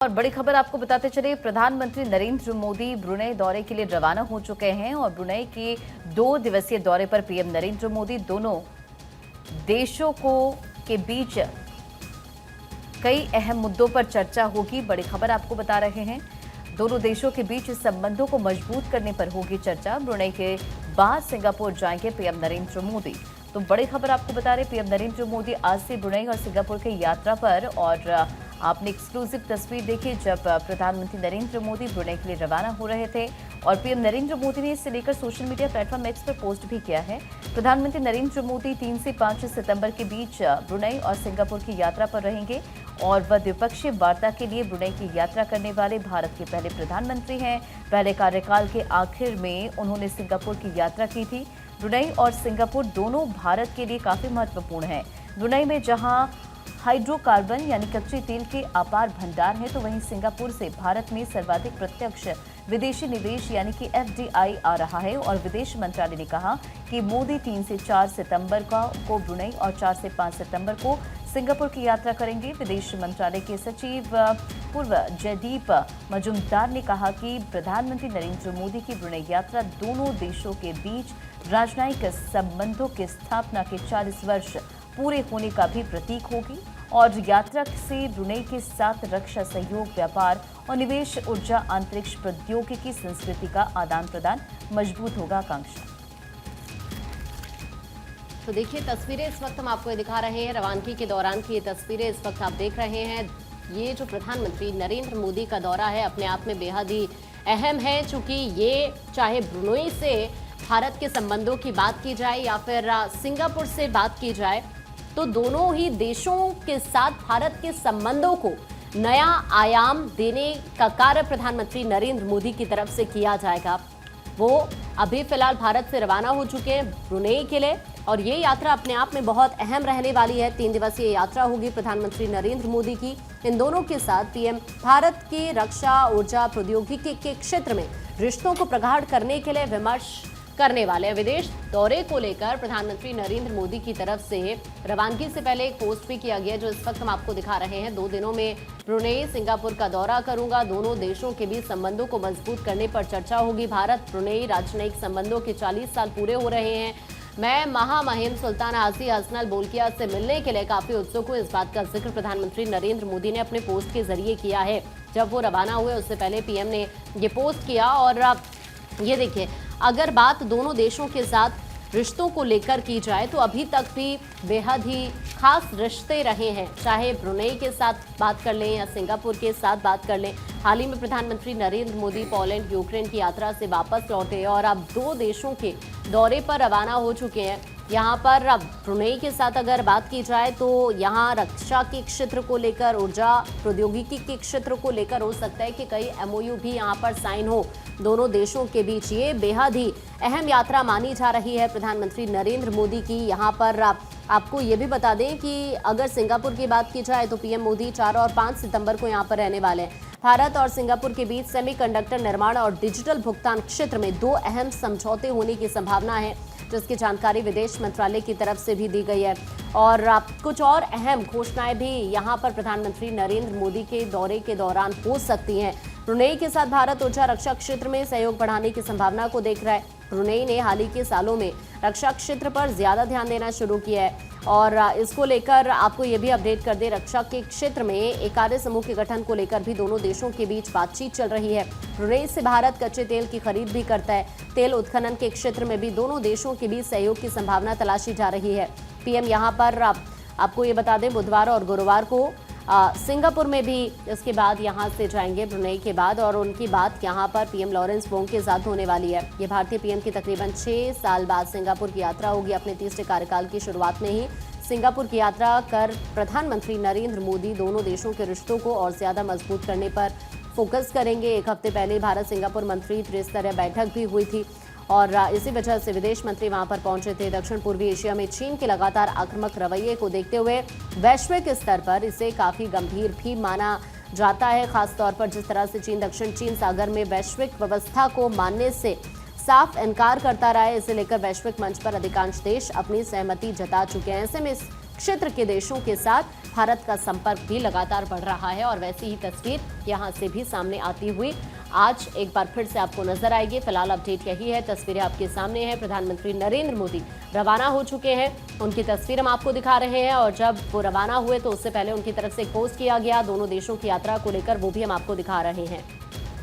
और बड़ी खबर आपको बताते चले, प्रधानमंत्री नरेंद्र मोदी ब्रुनेई दौरे के लिए रवाना हो चुके हैं और ब्रुनेई के 2 दिवसीय दौरे पर पीएम नरेंद्र मोदी दोनों देशों के बीच कई अहम मुद्दों पर चर्चा होगी। बड़ी खबर आपको बता रहे हैं, दोनों देशों के बीच संबंधों को मजबूत करने पर होगी चर्चा। ब्रुनेई के बाद सिंगापुर जाएंगे पीएम नरेंद्र मोदी। तो बड़ी खबर आपको बता रहे, पीएम नरेंद्र मोदी आज से ब्रुनेई और सिंगापुर की यात्रा पर। और आपने एक्सक्लूसिव तस्वीर देखी जब प्रधानमंत्री नरेंद्र मोदी ब्रुनेई के लिए रवाना हो रहे थे और पीएम नरेंद्र मोदी ने इससे लेकर सोशल मीडिया प्लेटफॉर्म एक्स पर पोस्ट भी किया है। प्रधानमंत्री नरेंद्र मोदी 3 से 5 सितंबर के बीच ब्रुनेई और सिंगापुर की यात्रा पर रहेंगे और वह द्विपक्षीय वार्ता के लिए ब्रुनेई की यात्रा करने वाले भारत के पहले प्रधानमंत्री हैं। पहले कार्यकाल के आखिर में उन्होंने सिंगापुर की यात्रा की थी। ब्रुनेई और सिंगापुर दोनों भारत के लिए काफी महत्वपूर्ण हैं। ब्रुनेई में जहां हाइड्रोकार्बन यानी कच्चे तेल के अपार भंडार हैं, तो वहीं सिंगापुर से भारत में सर्वाधिक प्रत्यक्ष विदेशी निवेश यानी कि एफडीआई आ रहा है। और विदेश मंत्रालय ने कहा कि मोदी 3 से 4 सितंबर को ब्रुनेई और 4 से 5 सितंबर को सिंगापुर की यात्रा करेंगे। विदेश मंत्रालय के सचिव पूर्व जयदीप मजूमदार ने कहा कि प्रधानमंत्री नरेंद्र मोदी की ब्रुनेई यात्रा दोनों देशों के बीच राजनयिक संबंधों की स्थापना के 40 वर्ष पूरे होने का भी प्रतीक होगी। और यात्रा से ब्रुनेई के साथ रक्षा सहयोग, व्यापार और निवेश, ऊर्जा, अंतरिक्ष प्रौद्योगिकी, संस्कृति का आदान प्रदान मजबूत होगा। आकांक्षा, तो देखिए तस्वीरें इस वक्त हम आपको दिखा रहे हैं, रवानगी के दौरान की ये तस्वीरें इस वक्त आप देख रहे हैं। ये जो प्रधानमंत्री नरेंद्र मोदी का दौरा है अपने आप में बेहद ही अहम है, चूंकि ये चाहे ब्रुनेई से भारत के संबंधों की बात की जाए या फिर सिंगापुर से बात की जाए, तो दोनों ही देशों के साथ भारत के संबंधों को नया आयाम देने का कार्य प्रधानमंत्री नरेंद्र मोदी की तरफ से किया जाएगा। वो अभी फिलहाल भारत से रवाना हो चुके हैं ब्रुनेई के लिए और ये यात्रा अपने आप में बहुत अहम रहने वाली है। 3 दिवसीय यात्रा होगी प्रधानमंत्री नरेंद्र मोदी की। इन दोनों के साथ पीएम भारत की रक्षा, ऊर्जा, प्रौद्योगिकी के क्षेत्र में रिश्तों को प्रगाढ़ करने के लिए विमर्श करने वाले हैं। विदेश दौरे को लेकर प्रधानमंत्री नरेंद्र मोदी की तरफ से रवानगी से पहले एक पोस्ट भी किया गया, जो इस वक्त हम आपको दिखा रहे हैं। 2 दिनों में ब्रुनेई, सिंगापुर का दौरा करूंगा, दोनों देशों के बीच संबंधों को मजबूत करने पर चर्चा होगी। भारत ब्रुनेई राजनयिक संबंधों के 40 साल पूरे हो रहे हैं। मैं महामहिम सुल्तान हाजी हसनल बोल्किया से मिलने के लिए काफी उत्सुक हूँ। इस बात का जिक्र प्रधानमंत्री नरेंद्र मोदी ने अपने पोस्ट के जरिए किया है। जब वो रवाना हुए उससे पहले पीएम ने ये पोस्ट किया। और ये देखिए, अगर बात दोनों देशों के साथ रिश्तों को लेकर की जाए तो अभी तक भी बेहद ही खास रिश्ते रहे हैं, चाहे ब्रुनेई के साथ बात कर लें या सिंगापुर के साथ बात कर लें। हाल ही में प्रधानमंत्री नरेंद्र मोदी पोलैंड, यूक्रेन की यात्रा से वापस लौटे और अब 2 देशों के दौरे पर रवाना हो चुके हैं। यहाँ पर अब ब्रुनेई के साथ अगर बात की जाए तो यहाँ रक्षा के क्षेत्र को लेकर, ऊर्जा प्रौद्योगिकी के क्षेत्र को लेकर हो सकता है कि कई एमओयू भी यहाँ पर साइन हो दोनों देशों के बीच। ये बेहद ही अहम यात्रा मानी जा रही है प्रधानमंत्री नरेंद्र मोदी की। यहाँ पर आपको ये भी बता दें कि अगर सिंगापुर की बात की जाए तो पीएम मोदी 4 और 5 सितंबर को यहाँ पर रहने वाले हैं। भारत और सिंगापुर के बीच सेमीकंडक्टर निर्माण और डिजिटल भुगतान क्षेत्र में 2 अहम समझौते होने की संभावना है, जिसकी जानकारी विदेश मंत्रालय की तरफ से भी दी गई है। और कुछ और अहम घोषणाएं भी यहां पर प्रधानमंत्री नरेंद्र मोदी के दौरे के दौरान हो सकती हैं। ब्रुनेई के साथ भारत ऊर्जा रक्षा क्षेत्र में सहयोग बढ़ाने की संभावना को देख रहा है। ब्रुनेई ने हाल ही के सालों में रक्षा क्षेत्र पर ज्यादा ध्यान देना शुरू किया है और इसको लेकर आपको ये भी अपडेट कर दे, रक्षा के क्षेत्र में एक कार्य समूह के गठन को लेकर भी दोनों देशों के बीच बातचीत चल रही है। ब्रुनेई से भारत कच्चे तेल की खरीद भी करता है। तेल उत्खनन के क्षेत्र में भी दोनों देशों के बीच सहयोग की संभावना तलाशी जा रही है। पीएम यहाँ पर आपको ये बता दें, बुधवार और गुरुवार को सिंगापुर में भी इसके बाद यहाँ से जाएंगे ब्रुनेई के बाद, और उनकी बात यहाँ पर पीएम लॉरेंस वोंग के साथ होने वाली है। ये भारतीय पीएम की तकरीबन 6 साल बाद सिंगापुर की यात्रा होगी। अपने तीसरे कार्यकाल की शुरुआत में ही सिंगापुर की यात्रा कर प्रधानमंत्री नरेंद्र मोदी दोनों देशों के रिश्तों को और ज्यादा मजबूत करने पर फोकस करेंगे। 1 हफ्ते पहले भारत सिंगापुर मंत्री त्रिस्तरीय बैठक भी हुई थी और इसी वजह से विदेश मंत्री वहां पर पहुंचे थे। दक्षिण पूर्वी एशिया में चीन के लगातार आक्रामक रवैये को देखते हुए वैश्विक स्तर पर इसे काफी गंभीर भी माना जाता है, खासतौर पर जिस तरह से चीन दक्षिण चीन सागर में वैश्विक व्यवस्था को मानने से साफ इनकार करता रहा है। इसे लेकर वैश्विक मंच पर अधिकांश देश अपनी सहमति जता चुके हैं। ऐसे में इस क्षेत्र के देशों के साथ भारत का संपर्क भी लगातार बढ़ रहा है और वैसी ही तस्वीर यहां से भी सामने आती हुई आज एक बार फिर से आपको नजर आएगी। फिलहाल अपडेट यही है, तस्वीरें आपके सामने हैं। प्रधानमंत्री नरेंद्र मोदी रवाना हो चुके हैं, उनकी तस्वीर हम आपको दिखा रहे हैं और जब वो रवाना हुए तो उससे पहले उनकी तरफ से एक पोस्ट किया गया दोनों देशों की यात्रा को लेकर, वो भी हम आपको दिखा रहे हैं।